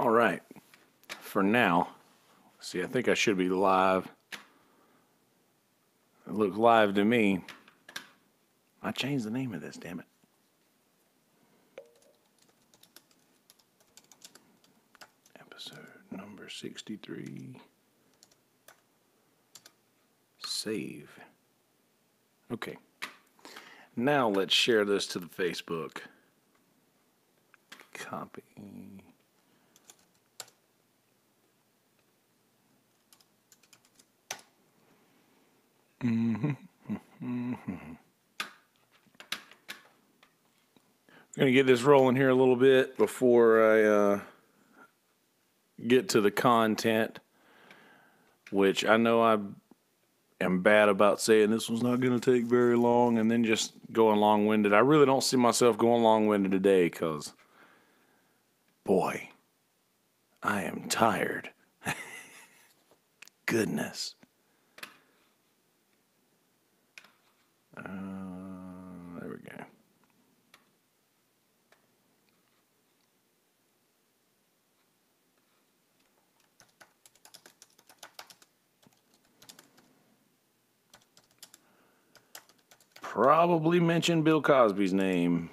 All right. For now, see, I think I should be live. It looks live to me. I changed the name of this, damn it. Episode number 63. Save. Okay. Now let's share this to the Facebook. Copy. We're going to get this rolling here a little bit before I get to the content, which I know I am bad about saying this one's not going to take very long and then just going long-winded. I really don't see myself going long-winded today because, boy, I am tired. Goodness. There we go. Probably mention Bill Cosby's name.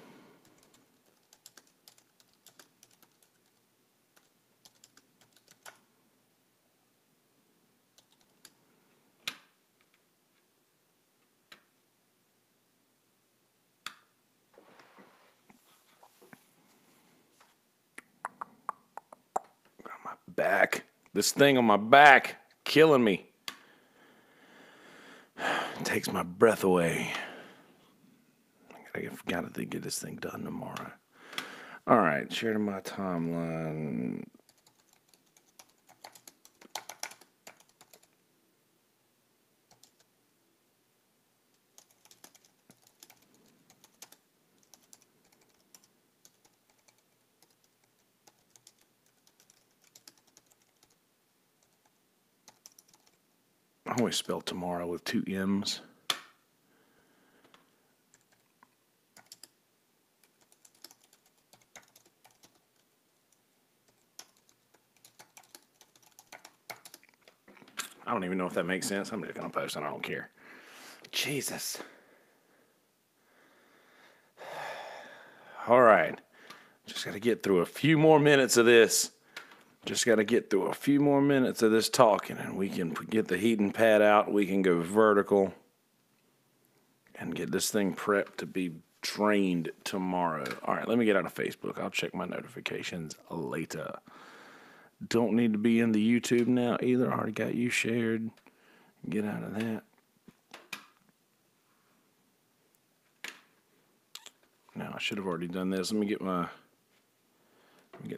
Got my back. This thing on my back, killing me. Takes my breath away. I gotta get this thing done tomorrow. All right, share to my timeline. I always spell tomorrow with 2 M's. I don't even know if that makes sense. I'm just going to post it. I don't care. Jesus. All right. Just got to get through a few more minutes of this. Just got to get through a few more minutes of this talking, and we can get the heating pad out. We can go vertical and get this thing prepped to be trained tomorrow. All right, let me get out of Facebook. I'll check my notifications later. Don't need to be in the YouTube now either. I already got you shared. Get out of that. Now, I should have already done this. Let me get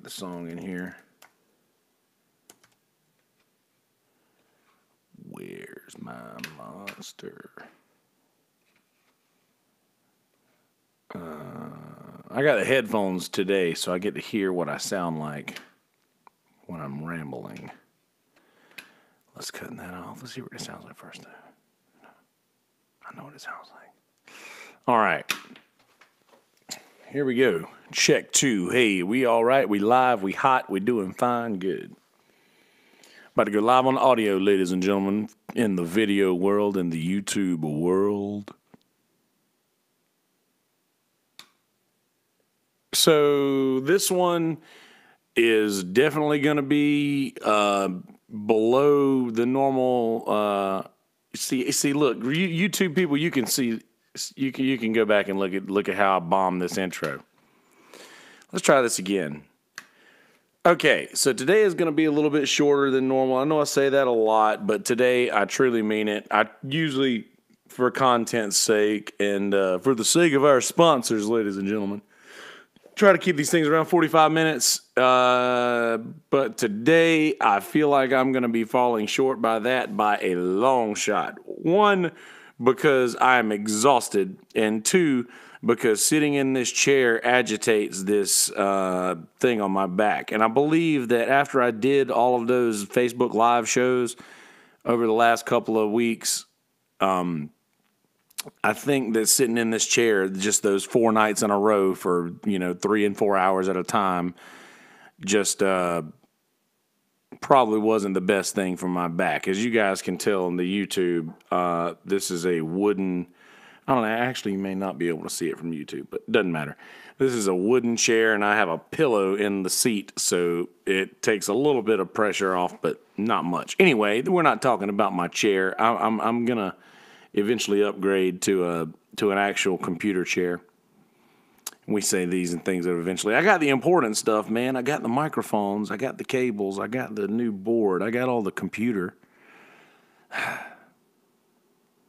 the song in here. Where's my monster? I got the headphones today, so I get to hear what I sound like when I'm rambling. Let's cut that off. Let's see what it sounds like first. I know what it sounds like. All right. Here we go. Check 2. Hey, we all right? We live? We hot? We doing fine? Good. About to go live on audio, ladies and gentlemen, in the video world, in the YouTube world. So this one is definitely going to be below the normal. See, look, YouTube people, you can see, you can go back and look at how I bombed this intro. Let's try this again. Okay, so today is going to be a little bit shorter than normal. I know I say that a lot, but today I truly mean it. I usually, for content's sake and for the sake of our sponsors, ladies and gentlemen, try to keep these things around 45 minutes. But today I feel like I'm going to be falling short by that by a long shot. 1, because I am exhausted, and 2, because sitting in this chair agitates this thing on my back. And I believe that after I did all of those Facebook Live shows over the last couple of weeks, I think that sitting in this chair, just those 4 nights in a row for, 3 and 4 hours at a time, just probably wasn't the best thing for my back. As you guys can tell on the YouTube, this is a wooden, I don't know, actually you may not be able to see it from YouTube, but it doesn't matter. This is a wooden chair, and I have a pillow in the seat, so it takes a little bit of pressure off, but not much. Anyway, we're not talking about my chair. I'm going to eventually upgrade to an actual computer chair. We say these and things that eventually. I got the important stuff, man. I got the microphones. I got the cables. I got the new board. I got all the computer.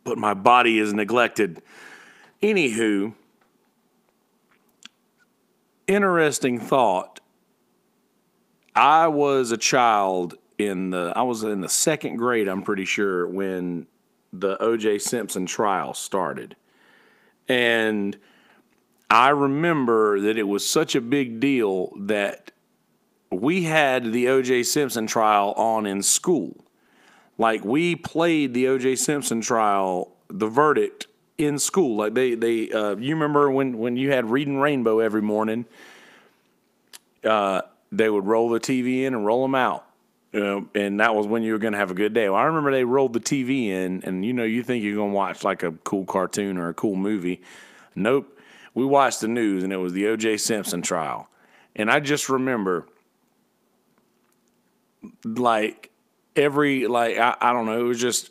But my body is neglected. Anywho, interesting thought. I was a child I was in the second grade, I'm pretty sure, when the O.J. Simpson trial started. And I remember that it was such a big deal that we had the O.J. Simpson trial on in school. Like, we played the O.J. Simpson trial, the verdict, in school. Like, you remember when you had Reading Rainbow every morning, they would roll the TV in and roll them out. And that was when you were going to have a good day. Well, I remember they rolled the TV in, and you think you're going to watch like a cool cartoon or a cool movie. Nope. We watched the news, and it was the O.J. Simpson trial. And I just remember, like, I don't know, it was just,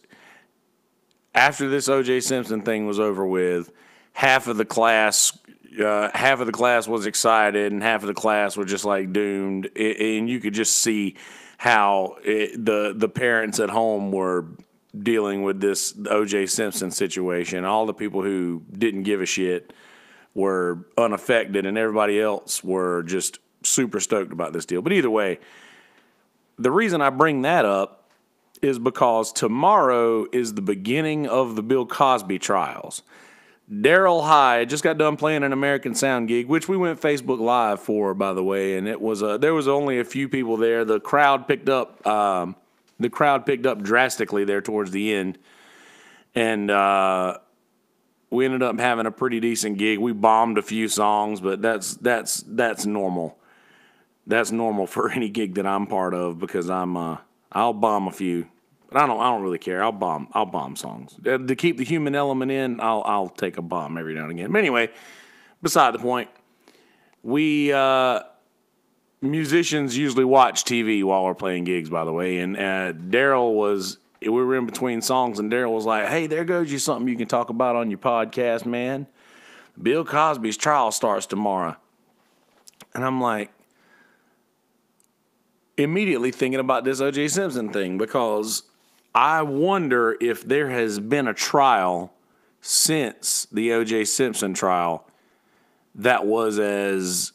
after this O.J. Simpson thing was over with, half of the class was excited, and half of the class were just, like, doomed. And you could just see how the parents at home were dealing with this O.J. Simpson situation. All the people who didn't give a shit were unaffected, and everybody else were just super stoked about this deal. But either way, the reason I bring that up is because tomorrow is the beginning of the Bill Cosby trials. Daryl Hyde just got done playing an American Sound gig, which we went Facebook Live for, by the way, and it was there was only a few people there. The crowd picked up drastically there towards the end, and we ended up having a pretty decent gig. We bombed a few songs, but that's normal. That's normal for any gig that I'm part of, because I'll bomb a few, but I don't really care. I'll bomb songs to keep the human element in. I'll take a bomb every now and again. But anyway, beside the point. We musicians usually watch TV while we're playing gigs, by the way, and we were in between songs, and Daryl was like, "Hey, there goes you something you can talk about on your podcast, man. Bill Cosby's trial starts tomorrow." And I'm like, immediately thinking about this O.J. Simpson thing, because I wonder if there has been a trial since the O.J. Simpson trial that was as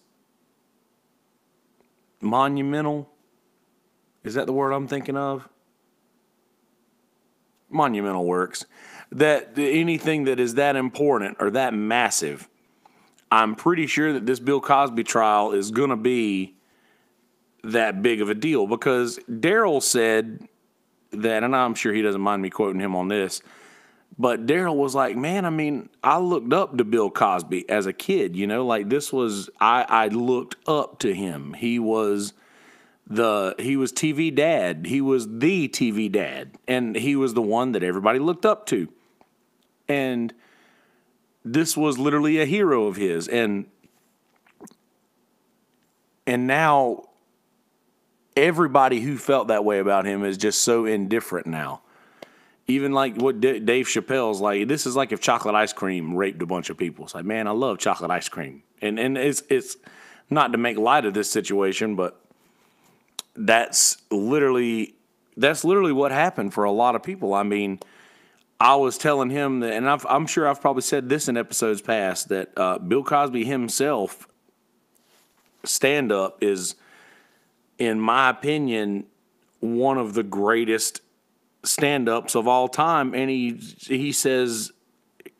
monumental. Is that the word I'm thinking of? Monumental works. That anything that is that important or that massive, I'm pretty sure that this Bill Cosby trial is going to be that big of a deal, because Daryl said that, and I'm sure he doesn't mind me quoting him on this, but Daryl was like, "Man, I mean, I looked up to Bill Cosby as a kid, like this was, I looked up to him. He was TV dad. He was the TV dad, and he was the one that everybody looked up to. And this was literally a hero of his, and now everybody who felt that way about him is just so indifferent now. Even like what Dave Chappelle's like, this is like if chocolate ice cream raped a bunch of people. It's like, man, I love chocolate ice cream. And it's not to make light of this situation, but that's literally what happened for a lot of people. I mean, I was telling him that, and I'm sure I've probably said this in episodes past, that Bill Cosby himself, stand-up, is, in my opinion, one of the greatest stand-ups of all time. And he says,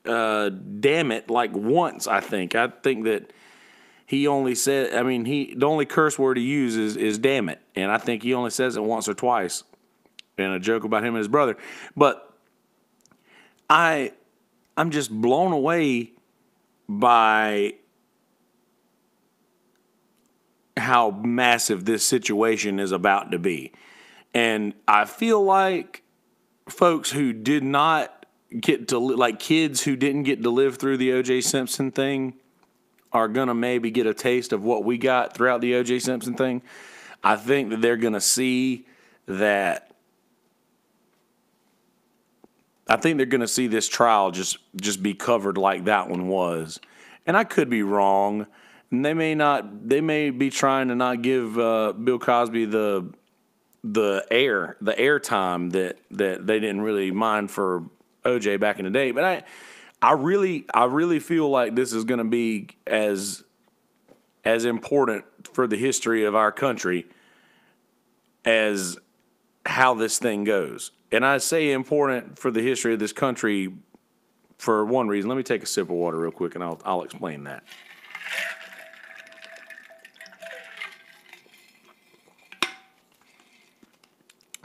damn it, like once, I think. I think that he only said, the only curse word he uses is damn it. And I think he only says it once or twice in a joke about him and his brother. But I'm just blown away by how massive this situation is about to be. And I feel like folks who did not get to, like kids who didn't get to live through the O.J. Simpson thing, are going to maybe get a taste of what we got throughout the O.J. Simpson thing. I think that they're going to see that. I think they're going to see this trial just be covered like that one was. And I could be wrong. And they may be trying to not give Bill Cosby the airtime that they didn't really mind for OJ back in the day. But I really feel like this is going to be as important for the history of our country as how this thing goes. And I say important for the history of this country for one reason. Let me take a sip of water real quick, and I'll explain that.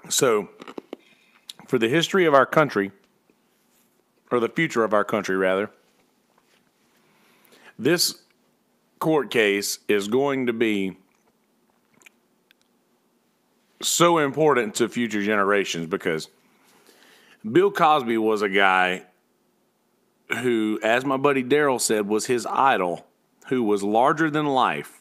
So, for the history of our country, or the future of our country, rather, this court case is going to be so important to future generations because Bill Cosby was a guy who, as my buddy Daryl said, was his idol, who was larger than life.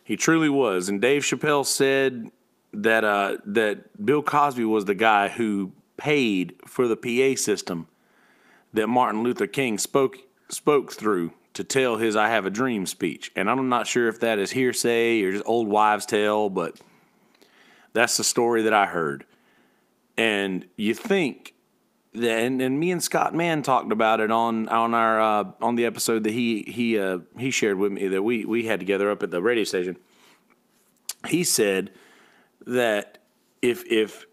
He truly was. And Dave Chappelle said that Bill Cosby was the guy who paid for the PA system that Martin Luther King spoke through to tell his "I Have a Dream" speech. And I'm not sure if that is hearsay or just old wives' tale, but that's the story that I heard. And you think that, and me and Scott Mann talked about it on the episode that he shared with me that we had together up at the radio station. He said that if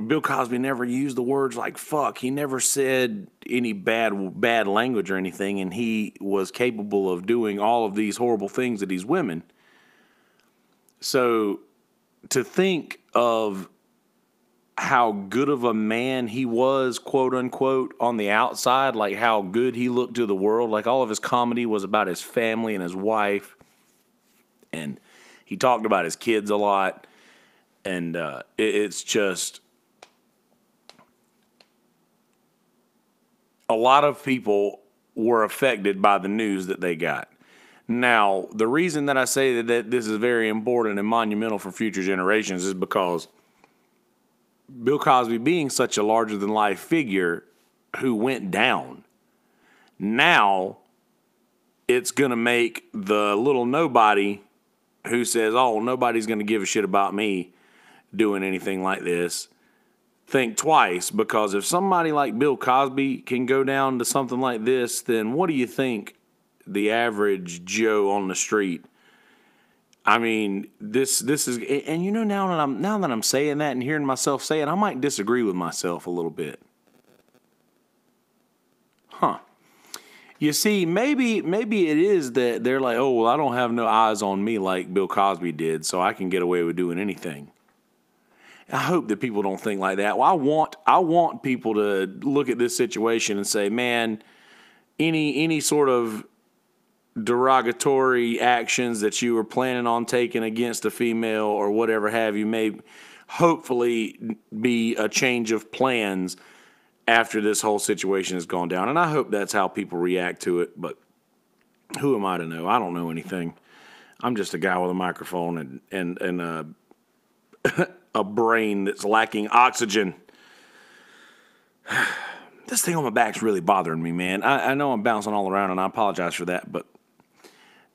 Bill Cosby never used the words like fuck, he never said any bad language or anything, and he was capable of doing all of these horrible things to these women. So to think of how good of a man he was, quote unquote, on the outside, like how good he looked to the world, like all of his comedy was about his family and his wife, and he talked about his kids a lot, and it's just a lot of people were affected by the news that they got. Now, the reason that I say that this is very important and monumental for future generations is because Bill Cosby being such a larger-than-life figure who went down, now it's going to make the little nobody who says, oh, nobody's going to give a shit about me doing anything like this, think twice, because if somebody like Bill Cosby can go down to something like this, then what do you think the average Joe on the street? I mean, this is, and you know, now that I'm saying that and hearing myself say it, I might disagree with myself a little bit. You see, maybe it is that they're like, oh, well, I don't have no eyes on me like Bill Cosby did, so I can get away with doing anything. I hope that people don't think like that. Well, I want people to look at this situation and say, man, any sort of derogatory actions that you were planning on taking against a female or whatever have you may hopefully be a change of plans after this whole situation has gone down. And I hope that's how people react to it, but who am I to know? I don't know anything. I'm just a guy with a microphone and a brain that's lacking oxygen. This thing on my back's really bothering me, man. I know I'm bouncing all around, and I apologize for that, but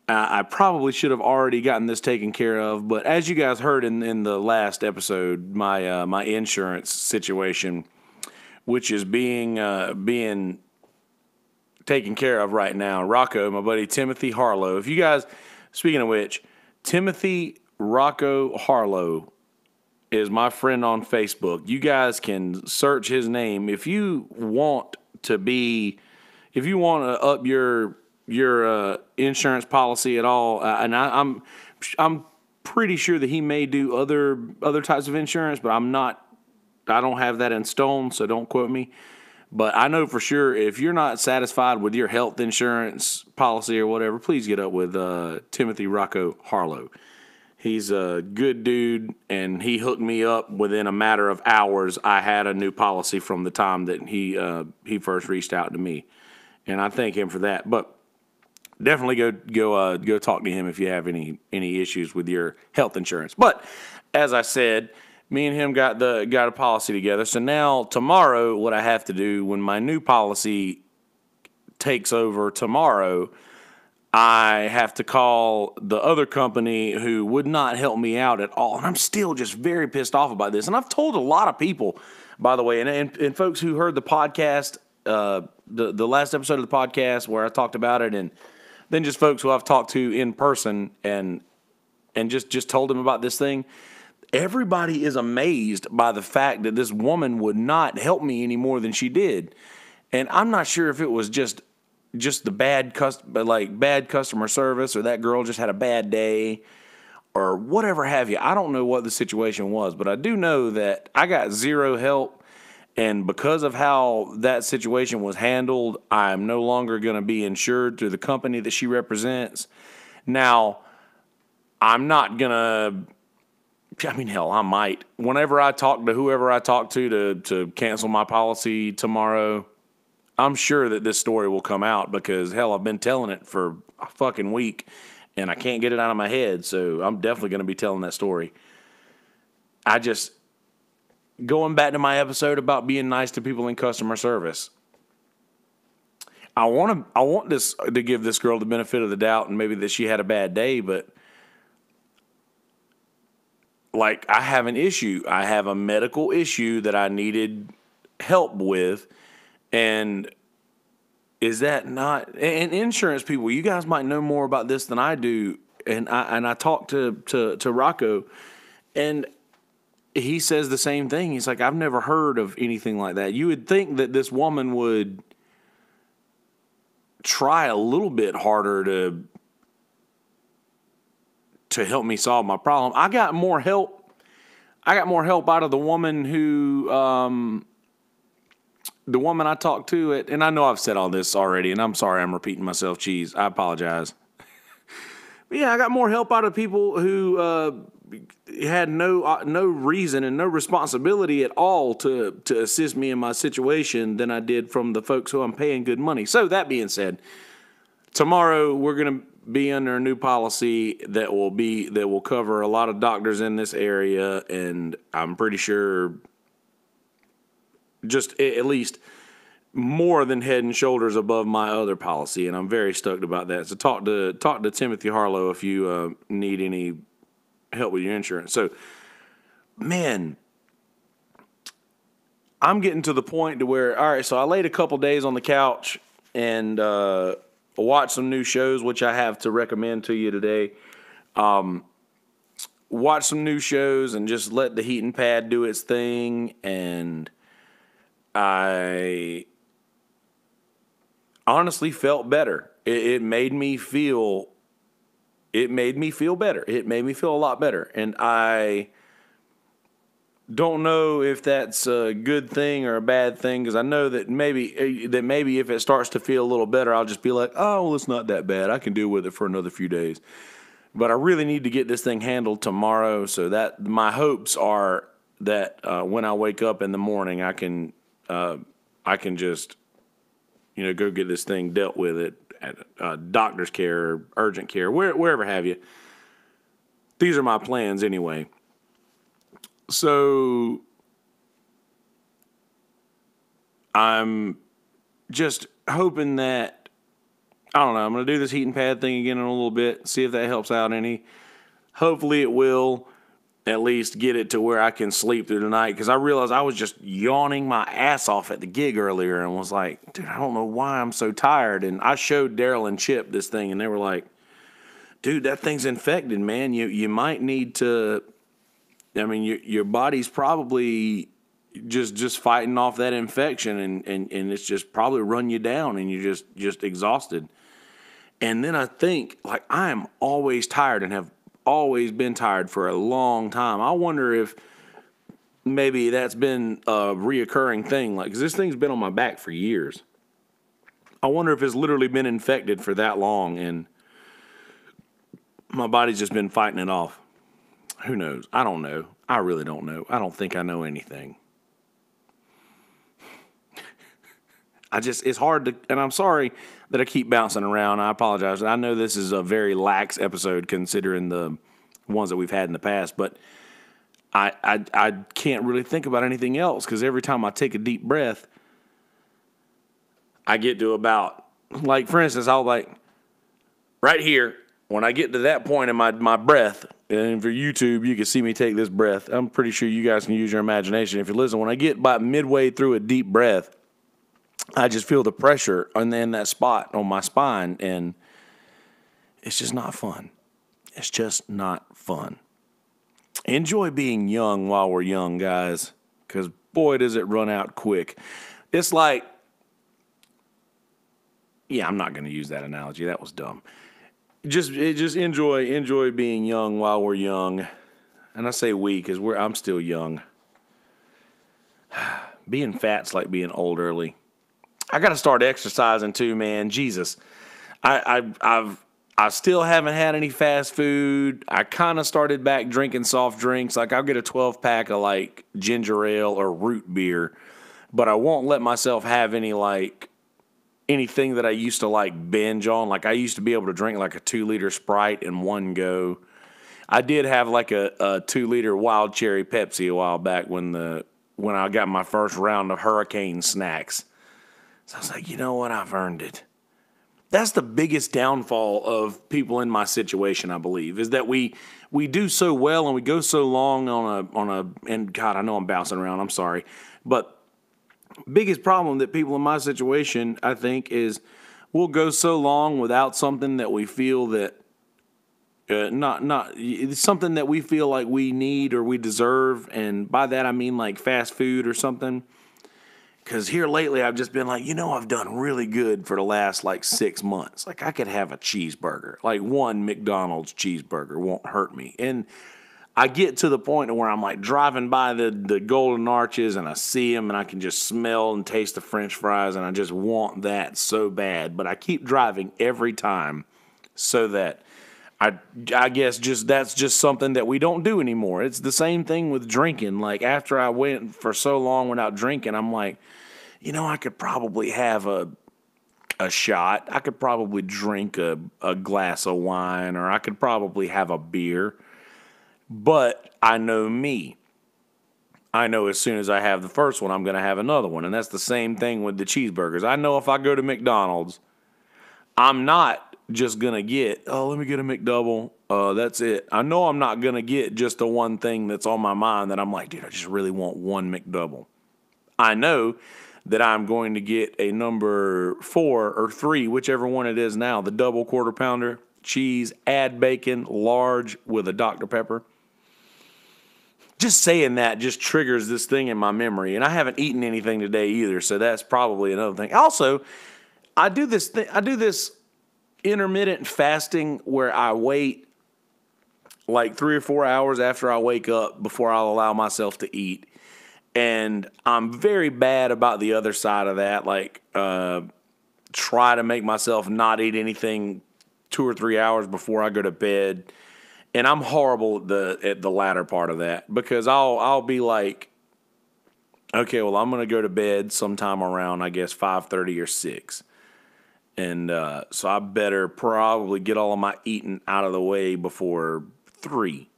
I probably should have already gotten this taken care of. But as you guys heard in the last episode, my insurance situation, which is being taken care of right now. Rocco, my buddy Timothy Harlow. If you guys, speaking of which, Timothy Rocco Harlow is my friend on Facebook. You guys can search his name if you want to up your insurance policy at all. And I'm pretty sure that he may do other types of insurance, but I don't have that in stone, so don't quote me. But I know for sure if you're not satisfied with your health insurance policy or whatever, please get up with Timothy Rocco Harlow. He's a good dude, and he hooked me up within a matter of hours. I had a new policy from the time that he first reached out to me, and I thank him for that. But definitely go talk to him if you have any issues with your health insurance. But as I said, me and him got a policy together. So now tomorrow, what I have to do when my new policy takes over tomorrow, I have to call the other company who would not help me out at all. And I'm still just very pissed off about this. And I've told a lot of people, by the way, and folks who heard the podcast, the last episode of the podcast where I talked about it, and then just folks who I've talked to in person and just told them about this thing. Everybody is amazed by the fact that this woman would not help me any more than she did. And I'm not sure if it was just the bad customer service, or that girl just had a bad day, or whatever have you. I don't know what the situation was, but I do know that I got zero help, and because of how that situation was handled, I'm no longer going to be insured through the company that she represents. Now, I'm not going to, I mean, hell, I might. Whenever I talk to whoever I talk to cancel my policy tomorrow, I'm sure that this story will come out because, hell, I've been telling it for a fucking week, and I can't get it out of my head, so I'm definitely going to be telling that story. Going back to my episode about being nice to people in customer service, I want this to give this girl the benefit of the doubt and maybe that she had a bad day, but like, I have an issue. I have a medical issue that I needed help with. And is that not, and insurance people, you guys might know more about this than I do. And I talked to Rocco, and he says the same thing. He's like, I've never heard of anything like that. You would think that this woman would try a little bit harder to help me solve my problem. I got more help out of the woman who, the woman I talked to and I know I've said all this already, and I'm sorry I'm repeating myself, Cheese. I apologize. But yeah, I got more help out of people who had no reason and no responsibility at all to assist me in my situation than I did from the folks who I'm paying good money. So that being said, tomorrow we're going to be under a new policy that will cover a lot of doctors in this area, and I'm pretty sure just at least more than head and shoulders above my other policy, and I'm very stoked about that. So talk to Timothy Harlow if you need any help with your insurance. So, man, I'm getting to the point to where, all right, so I laid a couple days on the couch and watched some new shows, which I have to recommend to you today. Watch some new shows and just let the heating pad do its thing, and I honestly felt better. It made me feel better. It made me feel a lot better. And I don't know if that's a good thing or a bad thing, because I know that maybe if it starts to feel a little better, I'll just be like, oh, well, it's not that bad. I can deal with it for another few days. But I really need to get this thing handled tomorrow, so that my hopes are that when I wake up in the morning, I can just, go get this thing dealt with at doctor's care, or urgent care, wherever have you. These are my plans anyway. So I'm just hoping that, I don't know, I'm going to do this heating pad thing again in a little bit, see if that helps out any. Hopefully it will at least get it to where I can sleep through the night, because I realized I was just yawning my ass off at the gig earlier and was like, dude, I don't know why I'm so tired. And I showed Daryl and Chip this thing, and they were like, dude, that thing's infected, man. You might need to, I mean, your body's probably just fighting off that infection, and it's just probably run you down, and you're just exhausted. And then I think, like, I am always tired and have always been tired for a long time. I wonder if maybe that's been a reoccurring thing. Like, 'cause this thing's been on my back for years. I wonder if it's literally been infected for that long, and my body's just been fighting it off. Who knows? I don't know. I really don't know. I don't think I know anything. It's hard to, and I'm sorry that I keep bouncing around. I apologize. I know this is a very lax episode considering the ones that we've had in the past, but I can't really think about anything else because every time I take a deep breath, I get to about, like, for instance, I'll like, right here, when I get to that point in my breath, and for YouTube, you can see me take this breath. I'm pretty sure you guys can use your imagination if you listen. When I get about midway through a deep breath, I just feel the pressure in that spot on my spine, and it's just not fun. It's just not fun. Enjoy being young while we're young, guys, because boy, does it run out quick. It's like, yeah, I'm not going to use that analogy. That was dumb. Just enjoy being young while we're young. And I say we because I'm still young. Being fat's like being old early. I got to start exercising too, man. Jesus, I still haven't had any fast food. I kind of started back drinking soft drinks. Like I'll get a 12-pack of like ginger ale or root beer, but I won't let myself have anything that I used to like binge on. Like I used to be able to drink like a 2-liter Sprite in one go. I did have like a 2-liter Wild Cherry Pepsi a while back when I got my first round of Hurricane snacks. So I was like, you know what? I've earned it. That's the biggest downfall of people in my situation, I believe, is that we do so well and we go so long and God, I know I'm bouncing around. I'm sorry. But biggest problem that people in my situation, I think, is we'll go so long without something that we feel that it's something that we feel like we need or we deserve. And by that, I mean like fast food or something. Because here lately, I've just been like, I've done really good for the last like 6 months. Like I could have a cheeseburger, like one McDonald's cheeseburger won't hurt me. And I get to the point where I'm like driving by the Golden Arches and I see them and I can just smell and taste the French fries and I just want that so bad. But I keep driving every time so that I guess that's just something that we don't do anymore. It's the same thing with drinking. Like after I went for so long without drinking, I'm like, I could probably have a shot. I could probably drink a glass of wine, or I could probably have a beer. But I know me. I know as soon as I have the first one, I'm going to have another one. And that's the same thing with the cheeseburgers. I know if I go to McDonald's, I'm not just going to get, let me get a McDouble. That's it. I know I'm not going to get just the one thing that's on my mind that I'm like, dude, I just really want one McDouble. I know that I'm going to get a number 4 or 3, whichever one it is now, the double quarter pounder, cheese, add bacon, large with a Dr. Pepper. Just saying that just triggers this thing in my memory. And I haven't eaten anything today either, so that's probably another thing. Also, I do this intermittent fasting where I wait like 3 or 4 hours after I wake up before I'll allow myself to eat. And I'm very bad about the other side of that. Like, try to make myself not eat anything 2 or 3 hours before I go to bed. And I'm horrible at the latter part of that because I'll be like, okay, well, I'm going to go to bed sometime around, I guess, 5:30 or 6. And so I better probably get all of my eating out of the way before 3.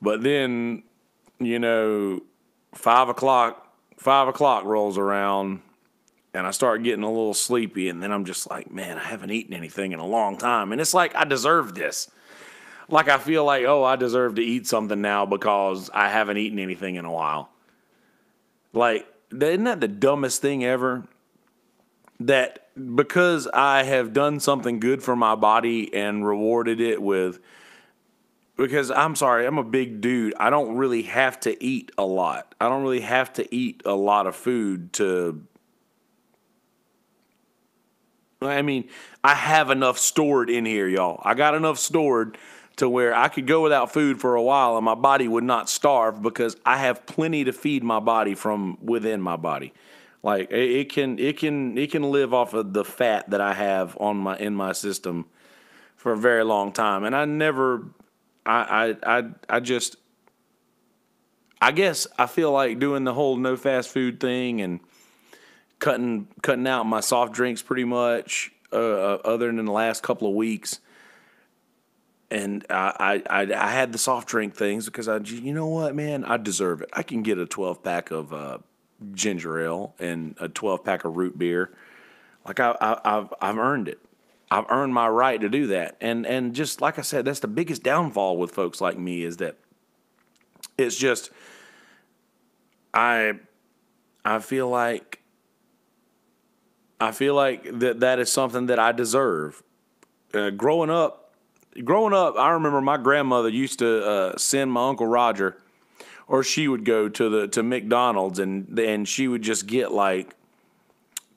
But then, 5 o'clock rolls around and I start getting a little sleepy. And then I'm just like, man, I haven't eaten anything in a long time. And it's like, I deserve this. Like, I feel like, I deserve to eat something now because I haven't eaten anything in a while. Like, isn't that the dumbest thing ever? That because I have done something good for my body and rewarded it with, because I'm sorry, I'm a big dude. I don't really have to eat a lot. I don't really have to eat a lot of food I have enough stored in here, y'all. I got enough stored to where I could go without food for a while and my body would not starve because I have plenty to feed my body from within my body. Like it can live off of the fat that I have in my system for a very long time. And I just, I guess I feel like doing the whole no fast food thing and cutting out my soft drinks pretty much, other than the last couple of weeks. And I had the soft drink things because you know what, man, I deserve it. I can get a 12 pack of ginger ale and a 12 pack of root beer. Like I've earned it. I've earned my right to do that. And just like I said, that's the biggest downfall with folks like me is that it's just I feel like that is something that I deserve. Growing up, I remember my grandmother used to send my Uncle Roger, or she would go to McDonald's and she would just get like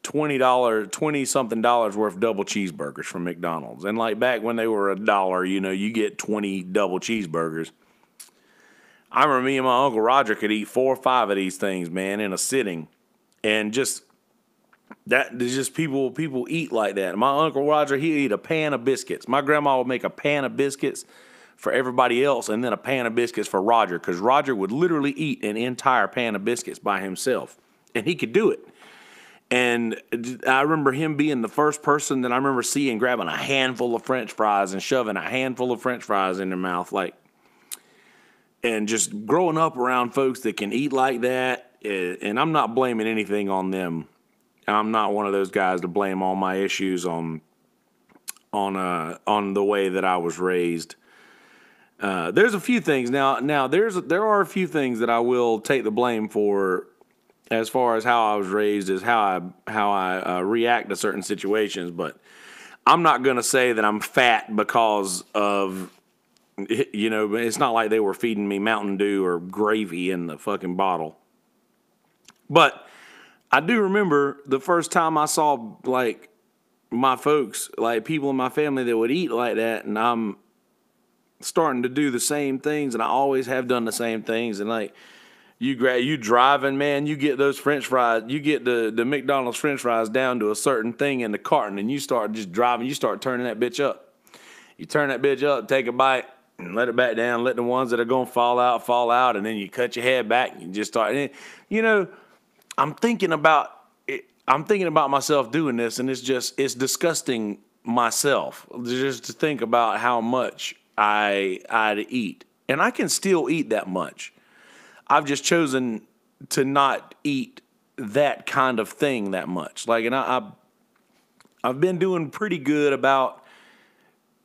$20 something worth of double cheeseburgers from McDonald's. And like back when they were $1, you get 20 double cheeseburgers. I remember me and my Uncle Roger could eat 4 or 5 of these things, man, in a sitting, and just that there's just people eat like that. My Uncle Roger, he'd eat a pan of biscuits. My grandma would make a pan of biscuits for everybody else and then a pan of biscuits for Roger, because Roger would literally eat an entire pan of biscuits by himself, and he could do it. And I remember him being the first person that I remember seeing grabbing a handful of French fries and shoving a handful of French fries in their mouth, and just growing up around folks that can eat like that. And I'm not blaming anything on them. I'm not one of those guys to blame all my issues on the way that I was raised. There's a few things now. There are a few things that I will take the blame for, as far as how I was raised, is how I react to certain situations. But I'm not gonna say that I'm fat because of, it's not like they were feeding me Mountain Dew or gravy in the fucking bottle. But I do remember the first time I saw like my folks, like people in my family that would eat like that, and I'm starting to do the same things, and I always have done the same things. And like you driving, man, you get those French fries, you get the McDonald's French fries down to a certain thing in the carton, and you start just driving, you start turning that bitch up. You turn that bitch up, take a bite, and let it back down. Let the ones that are gonna fall out, and then you cut your head back and you just start. I'm thinking about it. I'm thinking about myself doing this, and it's disgusting myself just to think about how much I'd eat, and I can still eat that much. I've just chosen to not eat that kind of thing that much. Like, and I've been doing pretty good about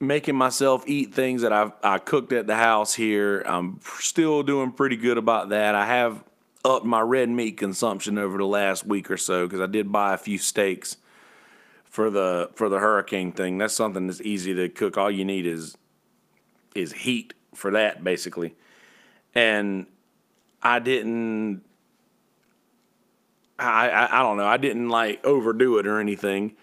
making myself eat things that I cooked at the house here. I'm still doing pretty good about that. I have upped my red meat consumption over the last week or so, because I did buy a few steaks for the hurricane thing. That's something that's easy to cook. All you need is heat for that, basically. And I don't know. I didn't like overdo it or anything,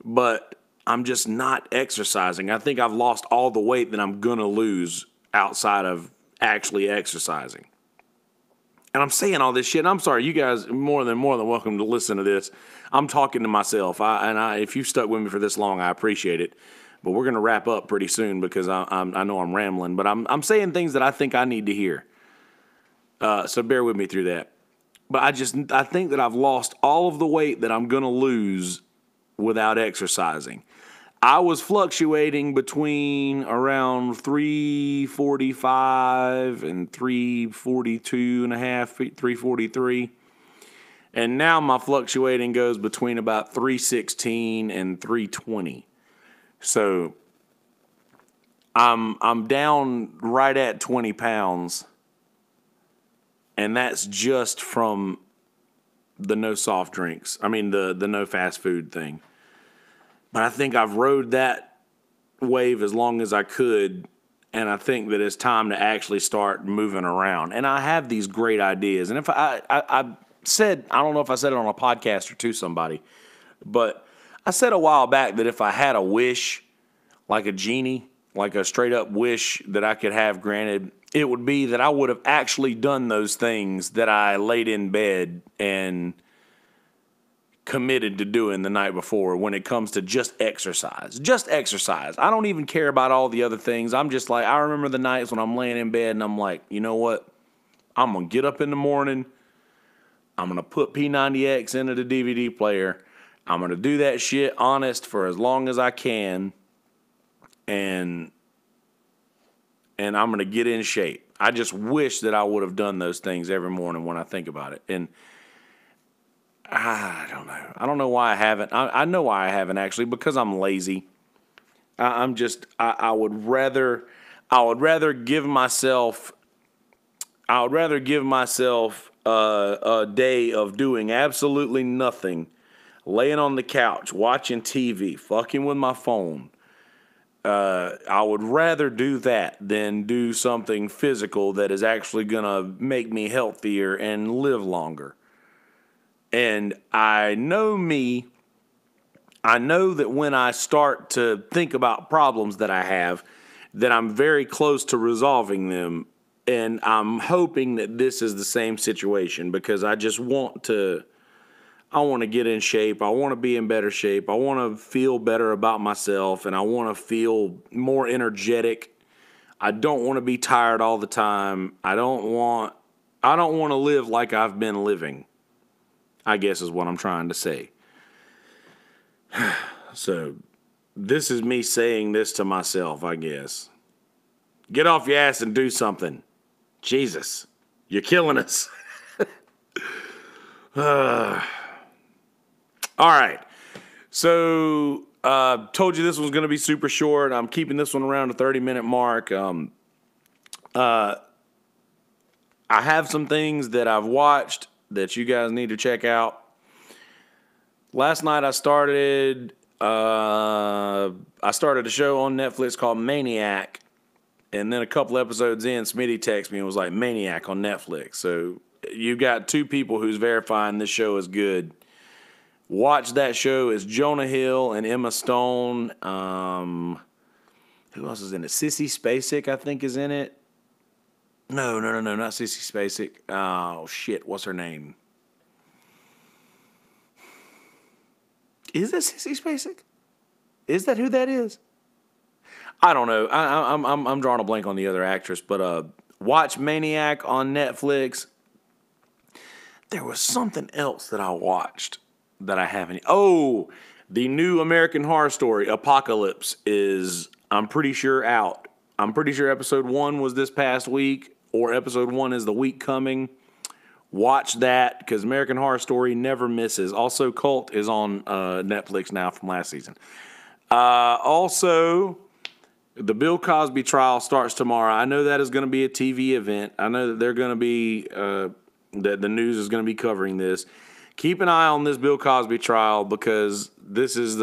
but I'm just not exercising. I think I've lost all the weight that I'm going to lose outside of actually exercising. And I'm saying all this shit. I'm sorry, you guys more than welcome to listen to this. I'm talking to myself. If you've stuck with me for this long, I appreciate it. But we're going to wrap up pretty soon, because I know I'm rambling. But I'm saying things that I think I need to hear. So bear with me through that. But I think that I've lost all of the weight that I'm going to lose without exercising. I was fluctuating between around 345 and 342 and a half, 343. And now my fluctuating goes between about 316 and 320. So I'm down right at 20 pounds. And that's just from the no soft drinks. I mean, the no fast food thing. But I think I've rode that wave as long as I could, and I think that it's time to actually start moving around. And I have these great ideas. And if I said, I don't know if I said it on a podcast or to somebody, but I said a while back that if I had a wish, like a genie, like a straight up wish that I could have granted, it would be that I would have actually done those things that I laid in bed and committed to doing the night before when it comes to just exercise. Just exercise. I don't even care about all the other things. I'm just like, I remember the nights when I'm laying in bed and I'm like, you know what? I'm going to get up in the morning. I'm going to put P90X into the DVD player. I'm going to do that shit honest for as long as I can. And I'm going to get in shape. I just wish that I would have done those things every morning when I think about it. And I don't know. I don't know why I haven't. I know why I haven't actually, because I'm lazy. I would rather give myself a day of doing absolutely nothing, laying on the couch, watching TV, fucking with my phone. I would rather do that than do something physical that is actually going to make me healthier and live longer. And I know me. I know that when I start to think about problems that I have, that I'm very close to resolving them. And I'm hoping that this is the same situation because I just want to get in shape. I want to be in better shape. I want to feel better about myself, and I want to feel more energetic. I don't want to be tired all the time. I don't want to live like I've been living, I guess is what I'm trying to say. So this is me saying this to myself, I guess. Get off your ass and do something. Jesus, you're killing us. All right. So told you this was going to be super short. I'm keeping this one around the 30-minute mark. I have some things that I've watched that you guys need to check out. Last night I started a show on Netflix called Maniac. And then a couple episodes in, Smitty texted me and was like, Maniac on Netflix. So you've got two people who's verifying this show is good. Watch that show. It's Jonah Hill and Emma Stone. Who else is in it? Sissy Spacek, I think, is in it. No, not Sissy Spacek. Oh, shit, what's her name? Is that Sissy Spacek? Is that who that is? I don't know. I'm drawing a blank on the other actress, but watch Maniac on Netflix. There was something else that I watched that I haven't. Oh, the new American Horror Story Apocalypse is, I'm pretty sure, out. I'm pretty sure episode 1 was this past week, or episode 1 is the week coming. Watch that, because American Horror Story never misses. Also, Cult is on Netflix now from last season. Also, the Bill Cosby trial starts tomorrow. I know that is going to be a TV event. I know that they're going to be, that the news is going to be covering this. Keep an eye on this Bill Cosby trial, because this is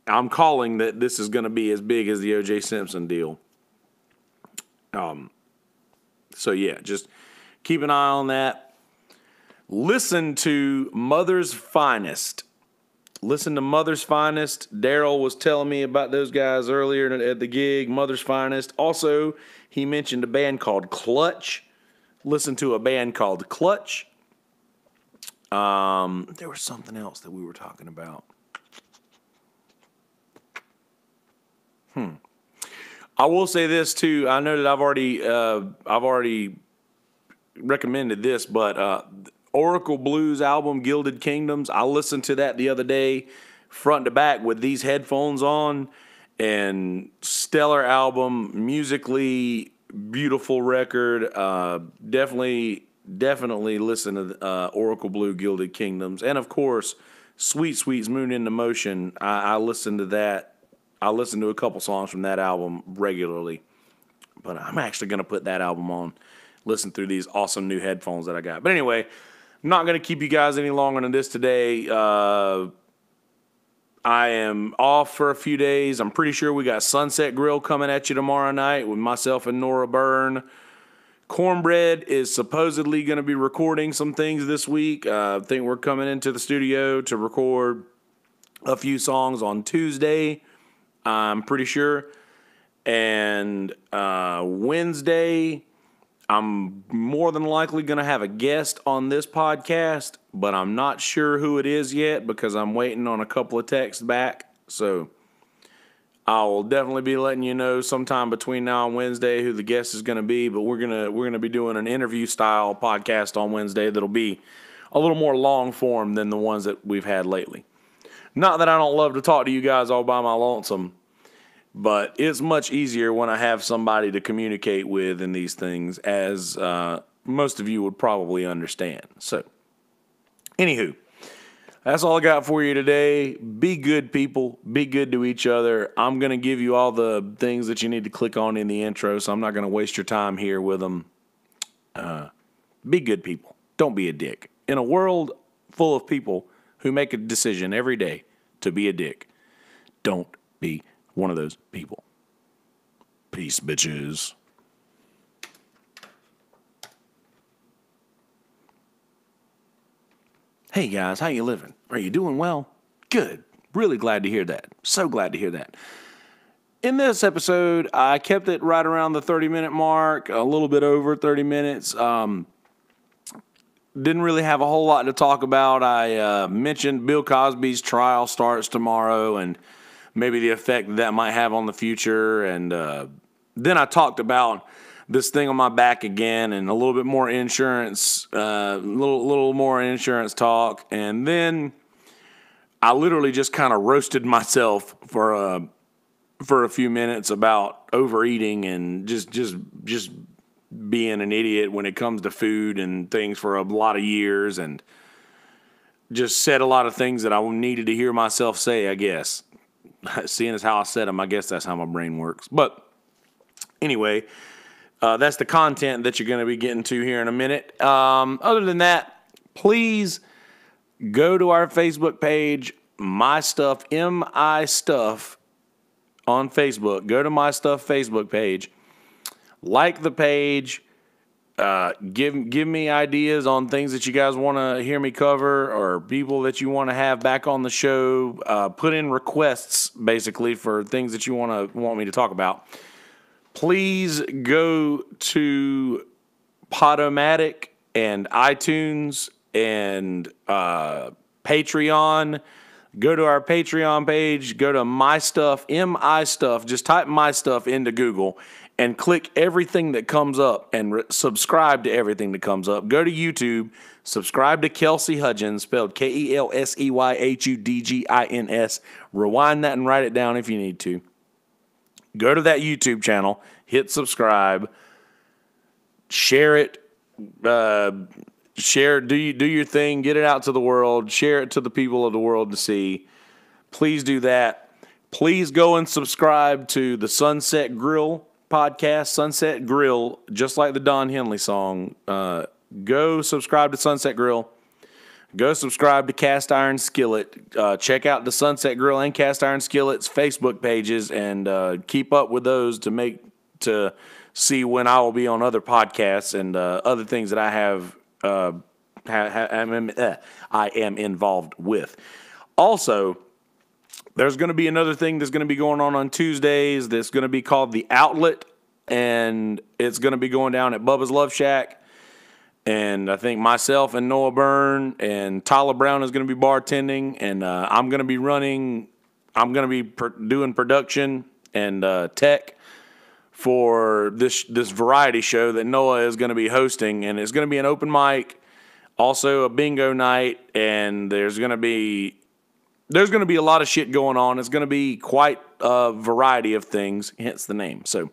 I'm calling that this is going to be as big as the O.J. Simpson deal. So yeah, just keep an eye on that. Listen to Mother's Finest. Listen to Mother's Finest. Daryl was telling me about those guys earlier at the gig, Mother's Finest. Also, he mentioned a band called Clutch. Listen to a band called Clutch. There was something else that we were talking about. I will say this too. I know that I've already recommended this, but Oracle Blues album, Gilded Kingdoms. I listened to that the other day, front to back with these headphones on, and stellar album, musically beautiful record. Definitely listen to Oracle Blue, Gilded Kingdoms, and of course, Sweet Sweet's Moon into Motion. I listened to that. I listen to a couple songs from that album regularly, but I'm actually going to put that album on, listen through these awesome new headphones that I got. But anyway, I'm not going to keep you guys any longer than this today. I am off for a few days. I'm pretty sure we got Sunset Grill coming at you tomorrow night with myself and Nora Byrne. Cornbread is supposedly going to be recording some things this week. I think we're coming into the studio to record a few songs on Tuesday, I'm pretty sure. And Wednesday, I'm more than likely going to have a guest on this podcast, but I'm not sure who it is yet because I'm waiting on a couple of texts back. So I will definitely be letting you know sometime between now and Wednesday who the guest is going to be. But we're gonna be doing an interview style podcast on Wednesday that'll be a little more long form than the ones that we've had lately. Not that I don't love to talk to you guys all by my lonesome, but it's much easier when I have somebody to communicate with in these things, as most of you would probably understand. So, anywho, that's all I got for you today. Be good, people. Be good to each other. I'm going to give you all the things that you need to click on in the intro, so I'm not going to waste your time here with them. Be good people. Don't be a dick. In a world full of people who make a decision every day to be a dick, don't be one of those people. Peace, bitches. Hey guys, how you living? Are you doing well? Good. Really glad to hear that. So glad to hear that. In this episode, I kept it right around the 30-minute mark, a little bit over 30 minutes. Didn't really have a whole lot to talk about. I mentioned Bill Cosby's trial starts tomorrow and maybe the effect that might have on the future. And then I talked about this thing on my back again and a little bit more insurance, little more insurance talk. And then I literally just kind of roasted myself for a few minutes about overeating and just being an idiot when it comes to food and things for a lot of years, and just said a lot of things that I needed to hear myself say, I guess. Seeing as how I said them, I guess that's how my brain works. But anyway, that's the content that you're going to be getting to here in a minute. Other than that, please go to our Facebook page, My Stuff, M-I Stuff, on Facebook. Go to My Stuff Facebook page. Like the page. Give me ideas on things that you guys want to hear me cover or people that you want to have back on the show. Put in requests, basically, for things that you want me to talk about. Please go to Podomatic and iTunes and Patreon. Go to our Patreon page. Go to My Stuff, M-I Stuff. Just type My Stuff into Google and click everything that comes up and subscribe to everything that comes up. Go to YouTube, subscribe to Kelsey Hudgens, spelled Kelseyhudgins. Rewind that and write it down if you need to. Go to that YouTube channel, hit subscribe, share it, do your thing, get it out to the world, share it to the people of the world to see. Please do that. Please go and subscribe to the Sunset Grill podcast, Sunset Grill, just like the Don Henley song. Go subscribe to Sunset Grill. Go subscribe to Cast Iron Skillet. Check out the Sunset Grill and Cast Iron Skillet's Facebook pages and keep up with those to see when I will be on other podcasts and other things that I am involved with. Also, there's going to be another thing that's going to be going on Tuesdays that's going to be called The Outlet, and it's going to be going down at Bubba's Love Shack. And I think myself and Noah Byrne and Tyler Brown is going to be bartending, and I'm going to be doing production and tech for this variety show that Noah is going to be hosting, and it's going to be an open mic, also a bingo night, and there's going to be a lot of shit going on. It's going to be quite a variety of things, hence the name. So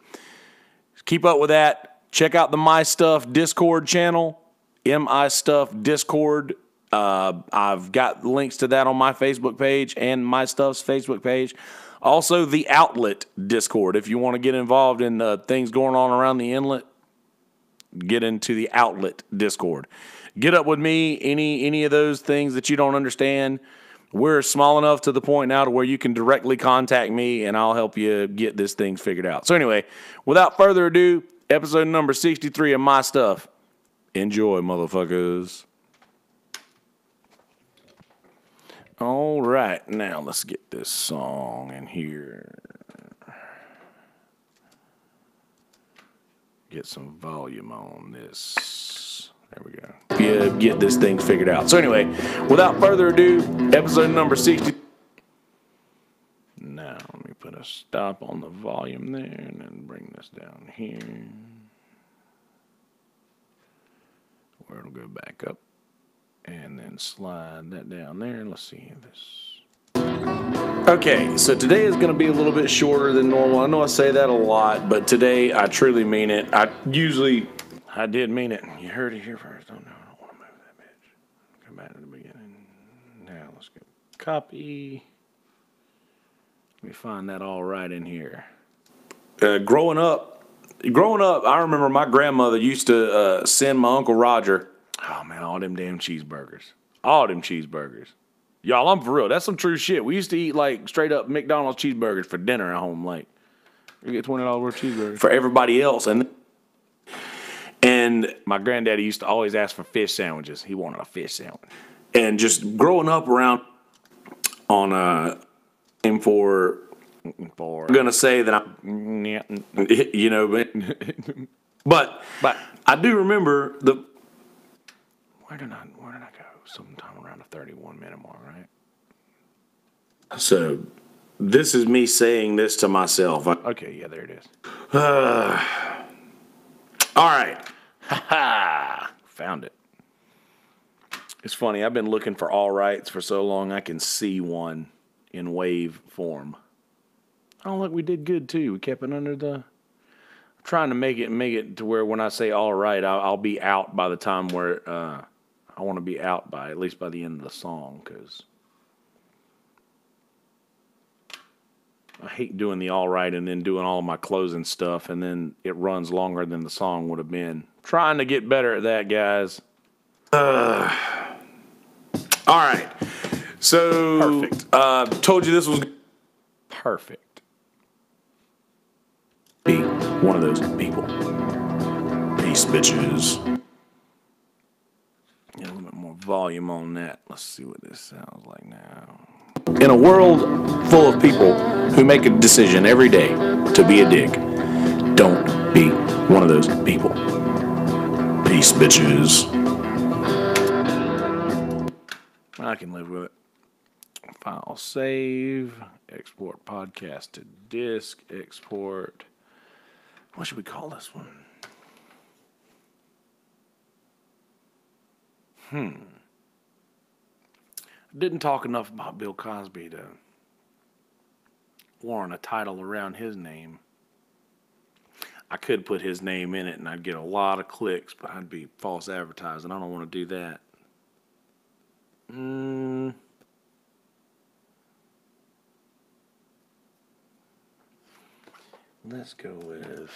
keep up with that. Check out the My Stuff Discord channel, MI Stuff Discord. I've got links to that on my Facebook page and My Stuff's Facebook page. Also, the Outlet Discord. If you want to get involved in things going on around the inlet, get into the Outlet Discord. Get up with me, any of those things that you don't understand. We're small enough to the point now to where you can directly contact me, and I'll help you get this thing figured out. So anyway, without further ado, episode number 63 of My Stuff. Enjoy, motherfuckers. All right, now let's get this song in here. get some volume on this. There we go. Yeah, get this thing figured out. So anyway, without further ado, episode number 60. Now, let me put a stop on the volume there and then bring this down here. Where it'll go back up. And then slide that down there. Let's see this. Okay, so today is going to be a little bit shorter than normal. I know I say that a lot, but today I truly mean it. I did mean it. You heard it here first. Oh no, I don't want to move that bitch. Come back to the beginning. Now let's go. Copy. Let me find that all right in here. Growing up, I remember my grandmother used to send my Uncle Roger, oh man, all them damn cheeseburgers. All them cheeseburgers. Y'all, I'm for real. That's some true shit. We used to eat like straight up McDonald's cheeseburgers for dinner at home. Like, you get $20 worth of cheeseburgers for everybody else. And my granddaddy used to always ask for fish sandwiches. He wanted a fish sandwich. And just growing up around on I'm gonna say that I'm, you know, but I do remember where did I go? Sometime around the 31-minute mark, right? So this is me saying this to myself. Okay, yeah, there it is. All right, found it. It's funny. I've been looking for all rights for so long. I can see one in wave form. Oh, look, we did good too. We kept it under the. Trying to make it to where when I say all right, I'll be out by the time where I want to be out by, at least by the end of the song, because I hate doing the all right and then doing all my closing stuff, and then it runs longer than the song would have been. Trying to get better at that, guys. All right. So, perfect. Told you this was perfect. Be one of those people. Peace, bitches. Get a little bit more volume on that. Let's see what this sounds like now. In a world full of people who make a decision every day to be a dick, don't be one of those people. Peace, bitches. I can live with it. File save, export podcast to disk, export. What should we call this one? I didn't talk enough about Bill Cosby to warrant a title around his name. I could put his name in it and I'd get a lot of clicks, but I'd be false advertising. I don't want to do that. Let's go with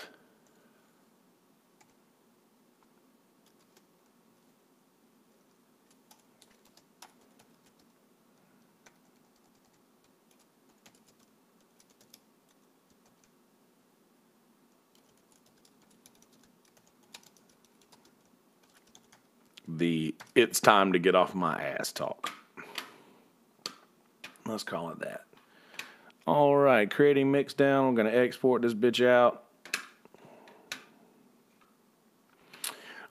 the it's time to get off my ass talk. Let's call it that. All right, creating Mixdown. I'm going to export this bitch out.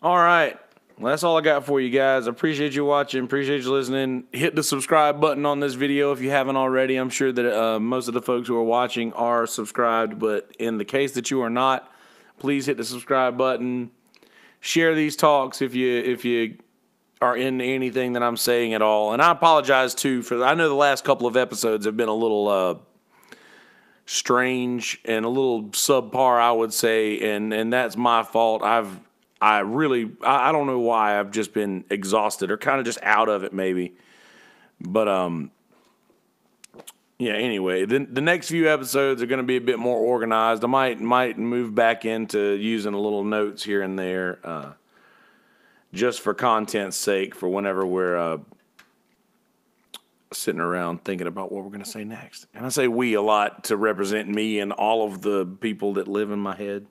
All right. Well, that's all I got for you guys. I appreciate you watching. Appreciate you listening. Hit the subscribe button on this video if you haven't already. I'm sure that most of the folks who are watching are subscribed, but in the case that you are not, please hit the subscribe button. Share these talks if you are into anything that I'm saying at all. And I apologize too for I know the last couple of episodes have been a little strange and a little subpar, I would say, and that's my fault. I don't know why. I've just been exhausted or kind of just out of it maybe. But yeah, anyway, the next few episodes are going to be a bit more organized. I might move back into using a little notes here and there just for content's sake, for whenever we're sitting around thinking about what we're going to say next. And I say we a lot to represent me and all of the people that live in my head.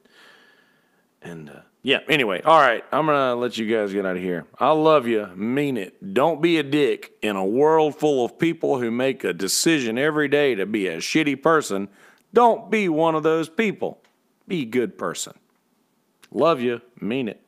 And yeah, anyway, all right, I'm going to let you guys get out of here. I love you, mean it. Don't be a dick. In a world full of people who make a decision every day to be a shitty person, don't be one of those people. Be a good person. Love you. Mean it.